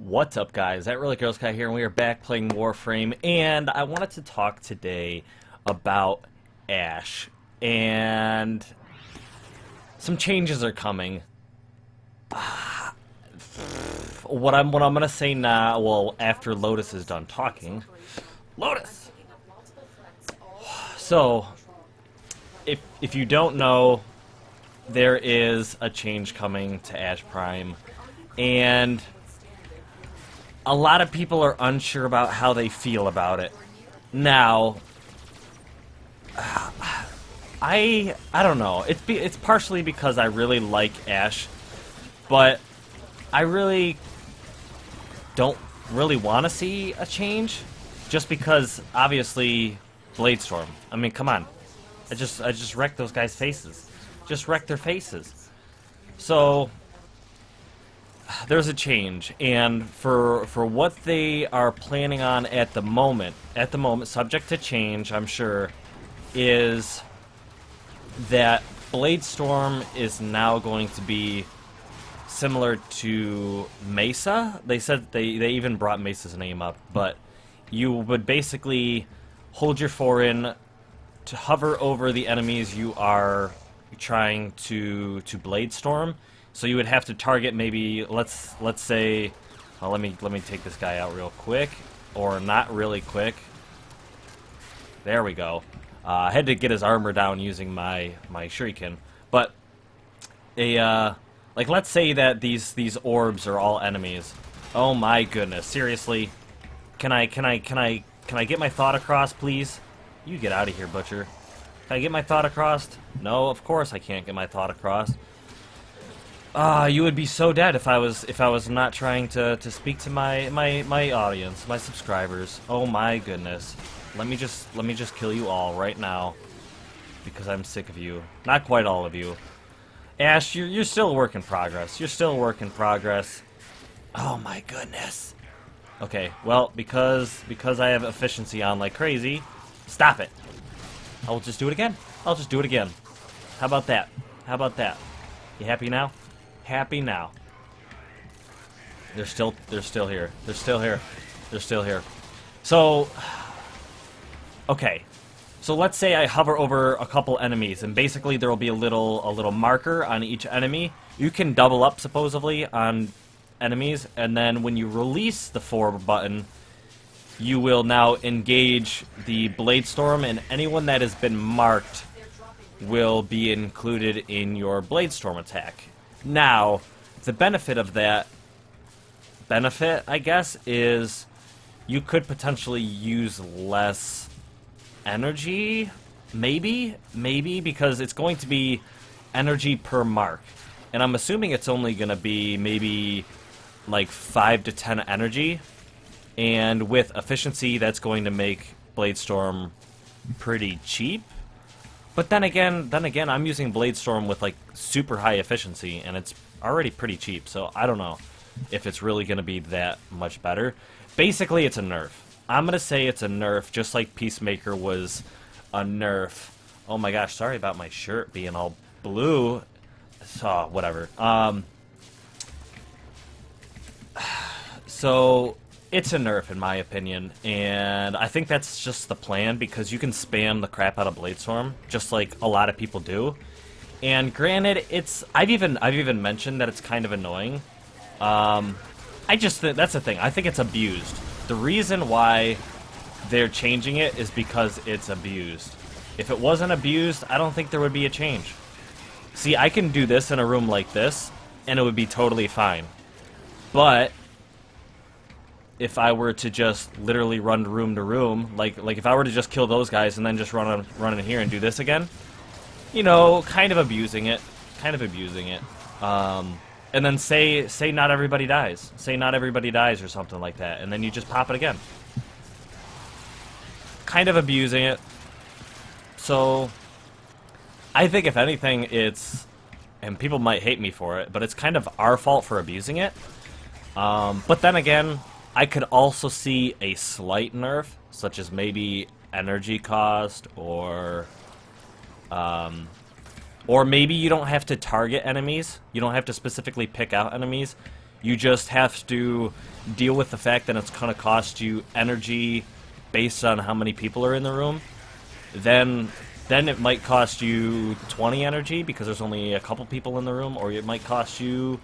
What's up, guys? That Really Girl Sky here, and we are back playing Warframe, and I wanted to talk today about Ash, and some changes are coming. What I'm gonna say now, well, after Lotus is done talking. Lotus! So, if you don't know, there is a change coming to Ash Prime, and a lot of people are unsure about how they feel about it. Now, I don't know. It's partially because I really like Ash, but I really don't really want to see a change, just because obviously Bladestorm. I mean, come on. I just wrecked those guys' faces. Just wrecked their faces. So there's a change, and for what they are planning on at the moment, subject to change, I'm sure, is that Bladestorm is now going to be similar to Mesa. They said they even brought Mesa's name up, but you would basically hold your foreign to hover over the enemies you are trying to Bladestorm. So you would have to target maybe, let's say, well, let me take this guy out real quick, or not really quick. There we go. I had to get his armor down using my shuriken, but like, let's say that these orbs are all enemies. Oh my goodness, seriously? Can I get my thought across, please? You get out of here, Butcher. Can I get my thought across? No, of course I can't get my thought across. You would be so dead if I was not trying to speak to my audience, my subscribers. Oh my goodness. Let me just kill you all right now, because I'm sick of you. Not quite all of you. Ash, you're still a work in progress. You're still a work in progress. Oh my goodness. Okay, well, because I have efficiency on like crazy, stop it. I'll just do it again. I'll just do it again. How about that? How about that? You happy now? Happy now. They're still here. They're still here. They're still here. So, okay. So let's say I hover over a couple enemies, and basically there will be a little marker on each enemy. You can double up supposedly on enemies, and then when you release the forward button, you will now engage the Bladestorm, and anyone that has been marked will be included in your Bladestorm attack. Now, the benefit of that, I guess, is you could potentially use less energy, maybe, because it's going to be energy per mark. And I'm assuming it's only going to be maybe like 5 to 10 energy, and with efficiency, that's going to make Bladestorm pretty cheap. But then again, I'm using Bladestorm with like super high efficiency, and it's already pretty cheap, so I don't know if it's really going to be that much better. Basically, it's a nerf. I'm going to say it's a nerf, just like Peacemaker was a nerf. Oh my gosh, sorry about my shirt being all blue. So, whatever. So it's a nerf in my opinion, and I think that's just the plan, because you can spam the crap out of Bladestorm, just like a lot of people do. And granted, I've even mentioned that it's kind of annoying. I just think that's the thing. I think it's abused. The reason why they're changing it is because it's abused. If it wasn't abused, I don't think there would be a change. See, I can do this in a room like this, and it would be totally fine. But if I were to just literally run room to room, like if I were to just kill those guys and then just run in here and do this again, you know, kind of abusing it. And then say not everybody dies. Say not everybody dies or something like that, and then you just pop it again. Kind of abusing it. So I think if anything, and people might hate me for it, but it's kind of our fault for abusing it. But then again, I could also see a slight nerf, such as maybe energy cost, or maybe you don't have to target enemies. You don't have to specifically pick out enemies. You just have to deal with the fact that it's going to cost you energy based on how many people are in the room. Then it might cost you 20 energy because there's only a couple people in the room, or it might cost you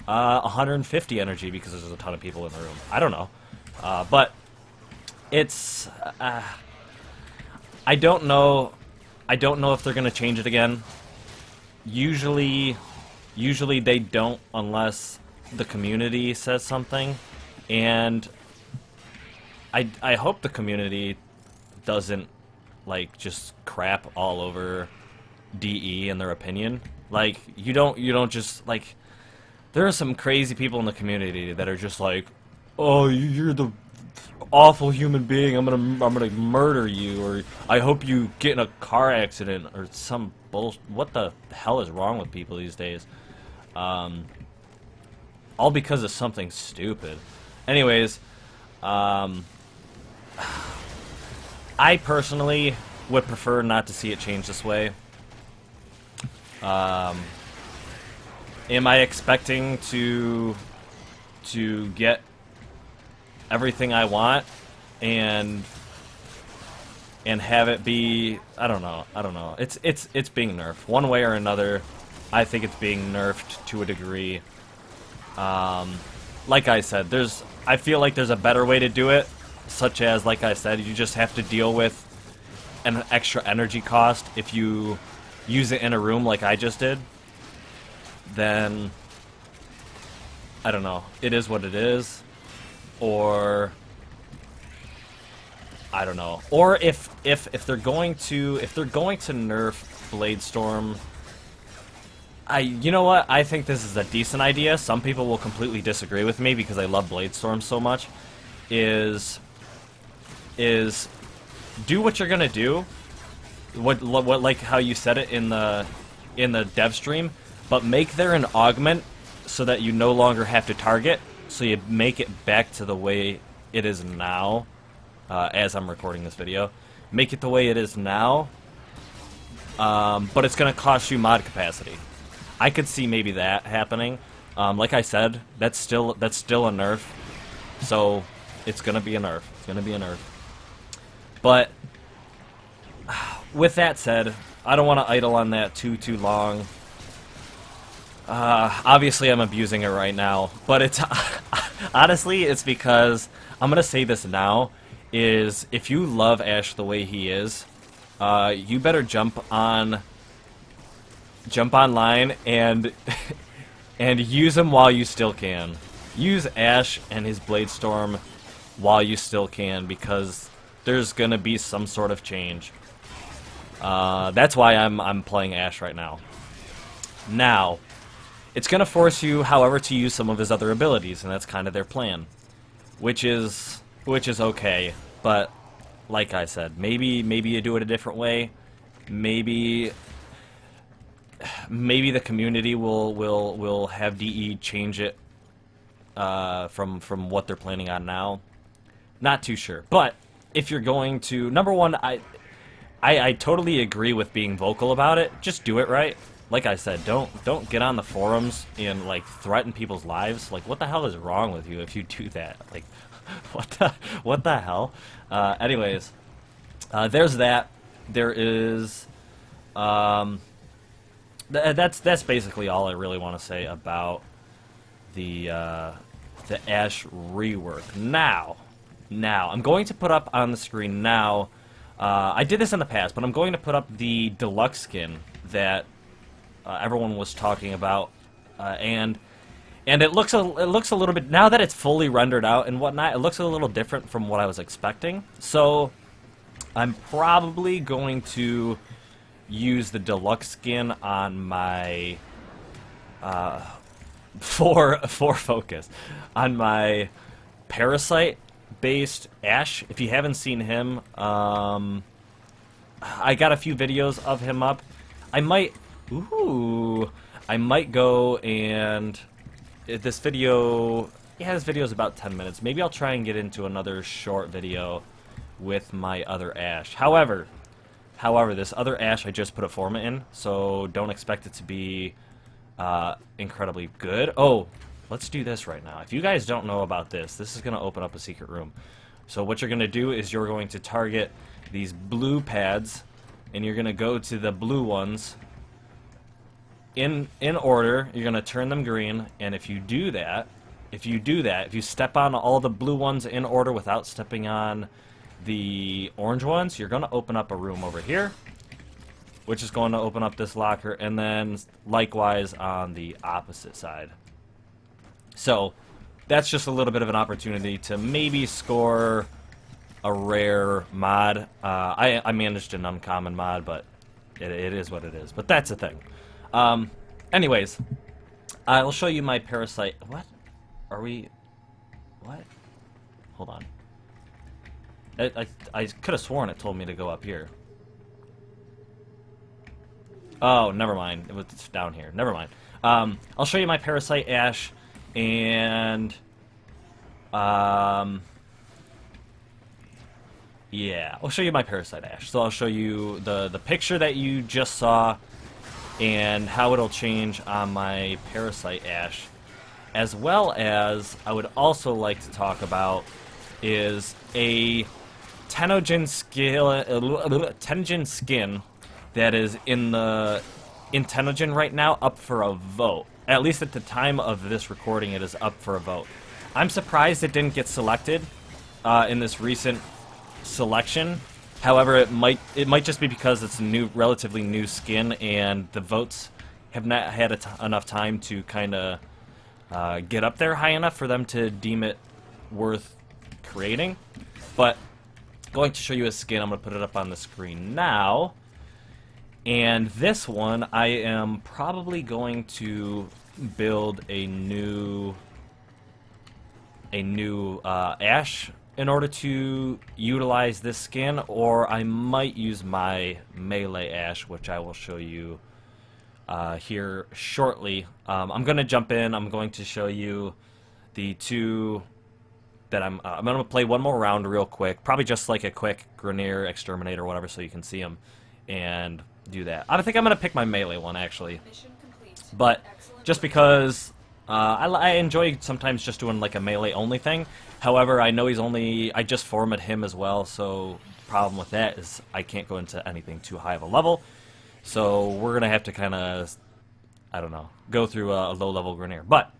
150 energy because there's a ton of people in the room. I don't know. But it's... I don't know if they're going to change it again. Usually they don't unless the community says something. And I hope the community doesn't, like, just crap all over DE in their opinion. Like, you don't just, like... There are some crazy people in the community that are just like, oh, you're the awful human being, I'm gonna murder you, or I hope you get in a car accident, or some bullshit. What the hell is wrong with people these days? All because of something stupid. Anyways, I personally would prefer not to see it change this way. Am I expecting to get everything I want and have it be... I don't know. It's being nerfed one way or another. I think it's being nerfed to a degree. Like I said, I feel like there's a better way to do it, such as, like I said, you just have to deal with an extra energy cost if you use it in a room like I just did. Then I don't know. It is what it is. Or I don't know. Or if they're going to nerf Bladestorm, you know what? I think this is a decent idea. Some people will completely disagree with me because I love Bladestorm so much. Is do what you're gonna do. What like how you said it in the dev stream, but make there an augment so that you no longer have to target. So you make it back to the way it is now, as I'm recording this video. Make it the way it is now, but it's going to cost you mod capacity. I could see maybe that happening. Like I said, that's still a nerf, so it's going to be a nerf. It's going to be a nerf. But with that said, I don't want to idle on that too long. Obviously I'm abusing it right now, but it's honestly, it's because I'm gonna say this now, is if you love Ash the way he is, you better jump online and use him while you still can. Use Ash and his Bladestorm while you still can, because there's gonna be some sort of change. That's why I'm playing Ash right now. Now, it's going to force you, however, to use some of his other abilities, and that's kind of their plan, which is okay. But like I said, maybe you do it a different way. Maybe the community will have DE change it from what they're planning on now. Not too sure, but if you're going to, number one, I totally agree with being vocal about it. Just do it right. Like I said, don't get on the forums and, like, threaten people's lives. Like, what the hell is wrong with you if you do that? Like, what the hell? Anyways, there's that. There is that's basically all I really want to say about the Ash rework. Now I'm going to put up on the screen now. I did this in the past, but I'm going to put up the deluxe skin that everyone was talking about, and it looks a little bit, now that it's fully rendered out and whatnot, it looks a little different from what I was expecting. So I'm probably going to use the deluxe skin on my for focus on my Parasite based Ash. If you haven't seen him, I got a few videos of him up. I might go and this video, yeah, this video is about 10 minutes. Maybe I'll try and get into another short video with my other Ash. However, this other Ash I just put a forma in, so don't expect it to be incredibly good. Oh, let's do this right now. If you guys don't know about this, this is going to open up a secret room. So what you're going to do is you're going to target these blue pads, and you're going to go to the blue ones in order. You're going to turn them green, and if you do that, if you step on all the blue ones in order without stepping on the orange ones, you're going to open up a room over here, which is going to open up this locker, and then likewise on the opposite side. So that's just a little bit of an opportunity to maybe score a rare mod. I managed an uncommon mod, but it is what it is. But that's the thing. Anyways, I'll show you my parasite. What? Are we... What? Hold on. I could have sworn it told me to go up here. Oh, never mind. It was down here. Never mind. I'll show you my parasite ash, and yeah, I'll show you my parasite ash. So I'll show you the picture that you just saw and how it'll change on my parasite ash, as well as I would also like to talk about is a Tennogen skin that is in Tennogen right now up for a vote. At least at the time of this recording, it is up for a vote. I'm surprised it didn't get selected in this recent selection. However, it might just be because it's a relatively new skin, and the votes have not had enough time to kind of get up there high enough for them to deem it worth creating. But going to show you a skin. I'm going to put it up on the screen now. And this one, I am probably going to build a new ash in order to utilize this skin, or I might use my melee ash, which I will show you here shortly. I'm going to jump in. I'm going to show you the two that I'm going to play one more round real quick, probably just like a quick Grenier Exterminator or whatever, so you can see them, and do that. I think I'm going to pick my melee one, actually. But just because I enjoy sometimes just doing like a melee only thing. However, I know I just formatted him as well, so the problem with that is I can't go into anything too high of a level. So we're going to have to kind of, I don't know, go through a low-level Grenier. But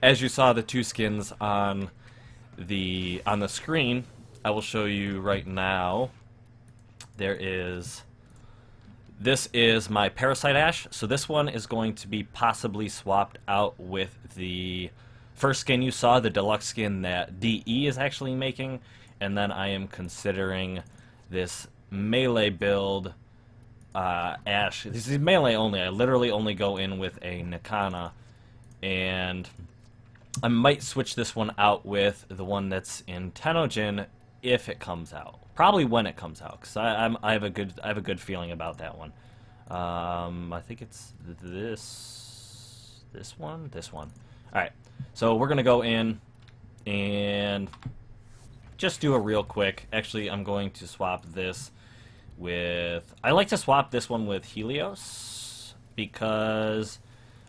as you saw the two skins on the screen, I will show you right now. This is my Parasite Ash. So this one is going to be possibly swapped out with the first skin you saw, the deluxe skin that DE is actually making. And then I am considering this melee build Ash. This is melee only. I literally only go in with a Nikana. And I might switch this one out with the one that's in Tennogen if it comes out. Probably when it comes out, because I have a good feeling about that one. I think it's this one. All right, so we're gonna go in and just do a real quick. Actually, I'm going to swap this with. I like to swap this one with Helios because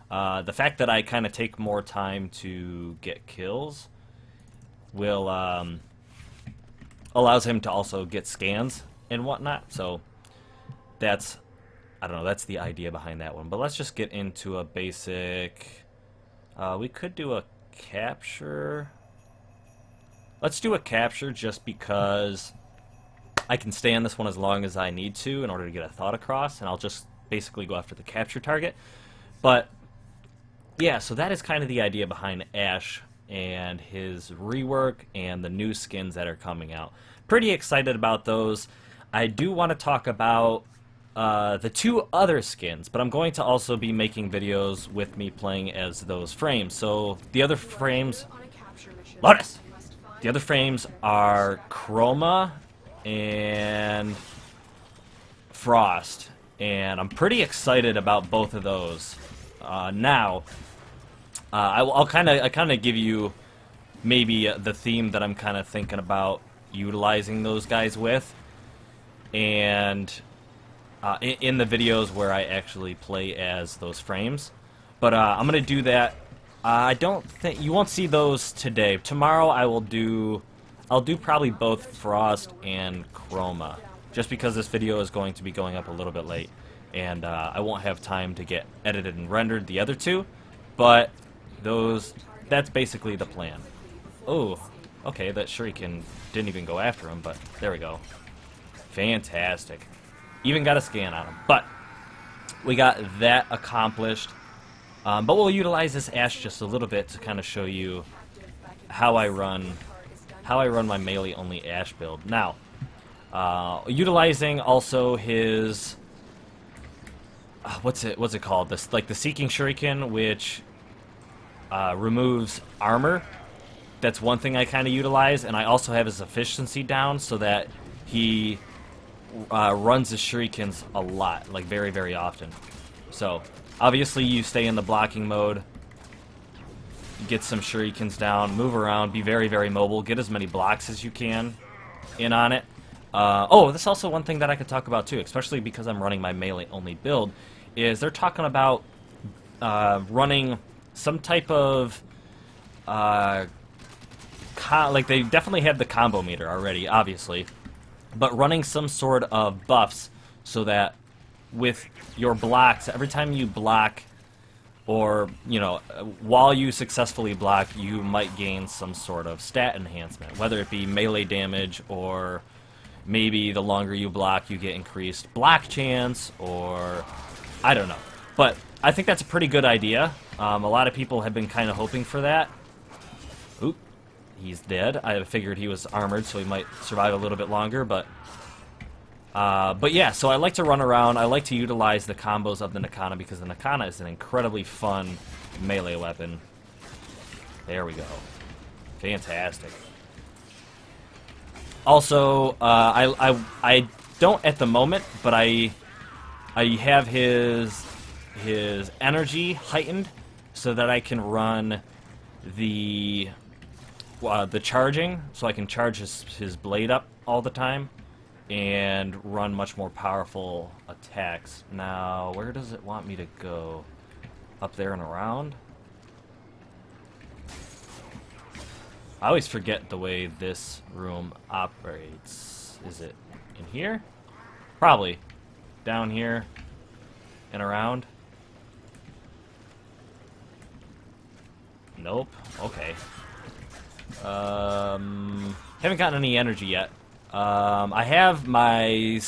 the fact that I kind of take more time to get kills will allows him to also get scans and whatnot. So that's, I don't know, that's the idea behind that one. But let's just get into a basic. We could do a capture. Let's do a capture just because I can stay on this one as long as I need to in order to get a thought across, and I'll just basically go after the capture target. But yeah, so that is kind of the idea behind Ash and his rework and the new skins that are coming out. Pretty excited about those. I do want to talk about the two other skins, but I'm going to also be making videos with me playing as those frames. So the other frames, Lotus! The other frames are Chroma and Frost, and I'm pretty excited about both of those. Now, I'll kind of give you maybe the theme that I'm kind of thinking about utilizing those guys with, and in the videos where I actually play as those frames. But I'm gonna do that I don't think you won't see those today. Tomorrow I'll do probably both Frost and Chroma, just because this video is going to be going up a little bit late, and I won't have time to get edited and rendered the other two. But that's basically the plan. Oh, okay, that Shuriken didn't even go after him, but there we go. Fantastic. Even got a scan on him, but we got that accomplished. But we'll utilize this Ash just a little bit to kind of show you how I run my melee only Ash build. Now, utilizing also his what's it called? This, like, the Seeking Shuriken, which removes armor. That's one thing I kind of utilize, and I also have his efficiency down so that he runs his shurikens a lot, like very, very often. So obviously you stay in the blocking mode, get some shurikens down, move around, be very, very mobile, get as many blocks as you can in on it. Oh, that's also one thing that I could talk about too, especially because I'm running my melee only build, is they're talking about running some type of like, they definitely have the combo meter already, obviously, but running some sort of buffs so that with your blocks, every time you block, or, you know, while you successfully block, you might gain some sort of stat enhancement, whether it be melee damage, or maybe the longer you block, you get increased block chance, or I don't know. But I think that's a pretty good idea. A lot of people have been kind of hoping for that. Oop. He's dead. I figured he was armored, so he might survive a little bit longer, but yeah, so I like to run around. I like to utilize the combos of the Nakana, because the Nakana is an incredibly fun melee weapon. There we go. Fantastic. Also, I don't at the moment, but I have his energy heightened so that I can run the charging, so I can charge his blade up all the time and run much more powerful attacks. Now, where does it want me to go? Up there and around? I always forget the way this room operates. Is it in here? Probably. Down here and around? Nope. Okay. Haven't gotten any energy yet. I have my,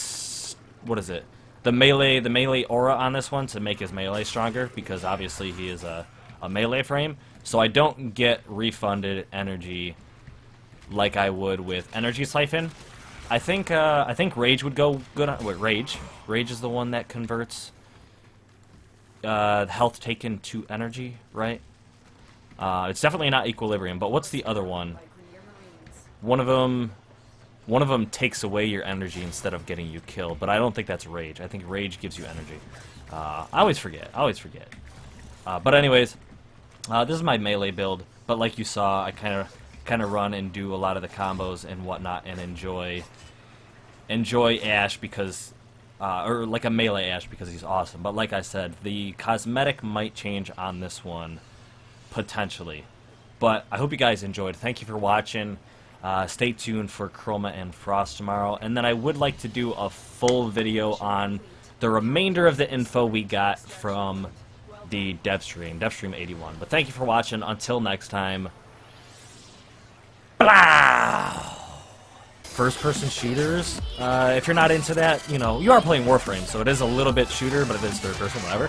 what is it? The melee aura on this one to make his melee stronger, because obviously he is a melee frame. So I don't get refunded energy like I would with Energy Siphon. I think Rage would go good on, wait, Rage is the one that converts health taken to energy, right? It's definitely not Equilibrium, but what's the other one? One of them takes away your energy instead of getting you killed, but I don't think that's Rage. I think Rage gives you energy. I always forget. But anyways, this is my melee build. But like you saw, I kind of run and do a lot of the combos and whatnot, and enjoy Ash because, or like a melee Ash because he's awesome. But like I said, the cosmetic might change on this one potentially. But I hope you guys enjoyed. Thank you for watching. Stay tuned for Chroma and Frost tomorrow, and then I would like to do a full video on the remainder of the info we got from the DevStream 81. But thank you for watching. Until next time. Blah! First-person shooters, if you're not into that, you know, you are playing Warframe, so it is a little bit shooter, but it is third-person, whatever.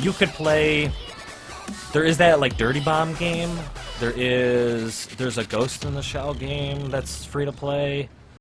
You could play... There is that, like, Dirty Bomb game. There's a Ghost in the Shell game that's free to play.